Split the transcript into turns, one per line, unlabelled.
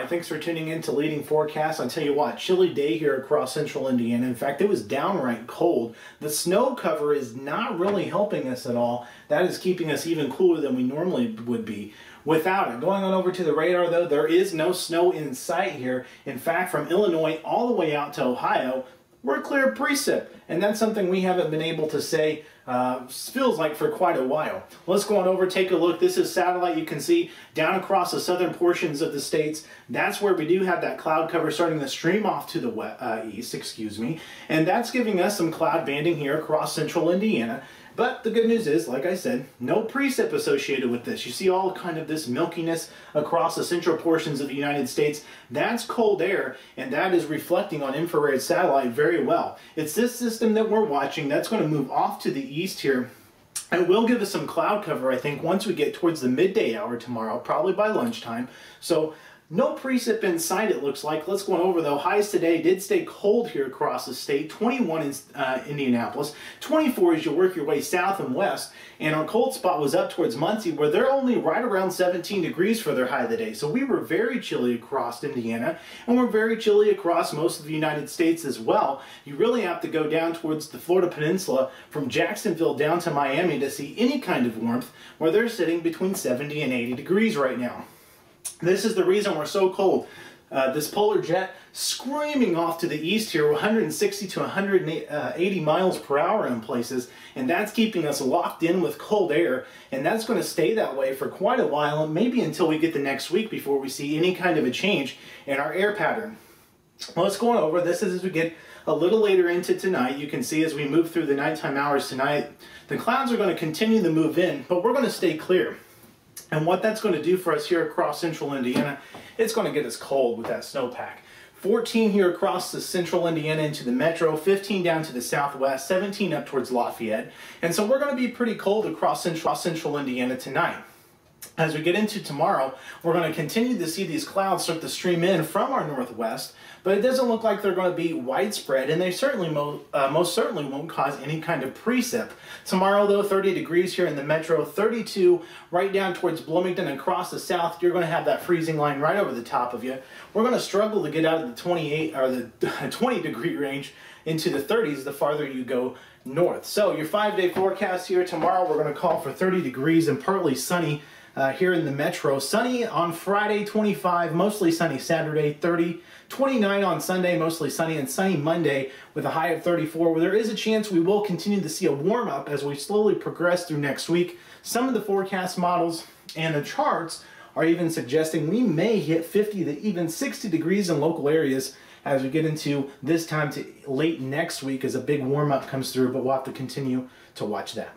Alright, thanks for tuning in to Leading Forecast. I'll tell you what, chilly day here across central Indiana. In fact, it was downright cold. The snow cover is not really helping us at all. That is keeping us even cooler than we normally would be without it. Going on over to the radar though, there is no snow in sight here. In fact, from Illinois all the way out to Ohio, we're clear precip, and that's something we haven't been able to say feels like for quite a while. Let's go on over, take a look. This is satellite. You can see down across the southern portions of the states, that's where we do have that cloud cover starting to stream off to the east, and that's giving us some cloud banding here across central Indiana. But the good news is, like I said, no precip associated with this. You see all kind of this milkiness across the central portions of the United States. That's cold air, and that is reflecting on infrared satellite very well. It's this system that we're watching that's going to move off to the east here. It will give us some cloud cover, I think, once we get towards the midday hour tomorrow, probably by lunchtime. So no precip in sight, it looks like. Let's go on over, though. Highs today did stay cold here across the state. 21 in Indianapolis, 24 as you work your way south and west. And our cold spot was up towards Muncie, where they're only right around 17 degrees for their high of the day. So we were very chilly across Indiana, and we're very chilly across most of the United States as well. You really have to go down towards the Florida Peninsula from Jacksonville down to Miami to see any kind of warmth, where they're sitting between 70 and 80 degrees right now. This is the reason we're so cold. This polar jet screaming off to the east here, 160 to 180 miles per hour in places, and that's keeping us locked in with cold air, and that's going to stay that way for quite a while, and maybe until we get the next week before we see any kind of a change in our air pattern. Well, let's go on over. This is as we get a little later into tonight. You can see as we move through the nighttime hours tonight, the clouds are going to continue to move in, but we're going to stay clear. And what that's going to do for us here across central Indiana, it's going to get us cold with that snowpack. 14 here across the central Indiana into the metro, 15 down to the southwest, 17 up towards Lafayette. And so we're going to be pretty cold across central Indiana tonight. As we get into tomorrow, we're going to continue to see these clouds start to stream in from our northwest, but it doesn't look like they're going to be widespread, and they certainly most certainly won't cause any kind of precip. Tomorrow, though, 30 degrees here in the metro, 32 right down towards Bloomington and across the south. You're going to have that freezing line right over the top of you. We're going to struggle to get out of the 28 or the 20 degree range into the 30s the farther you go north. So your 5-day forecast here tomorrow, we're going to call for 30 degrees and partly sunny here in the metro. Sunny on Friday, 25, mostly sunny Saturday, 30, 29 on Sunday, mostly sunny, and sunny Monday with a high of 34, where there is a chance we will continue to see a warm up as we slowly progress through next week. Some of the forecast models and the charts are even suggesting we may hit 50 to even 60 degrees in local areas as we get into this time to late next week as a big warm up comes through, but we'll have to continue to watch that.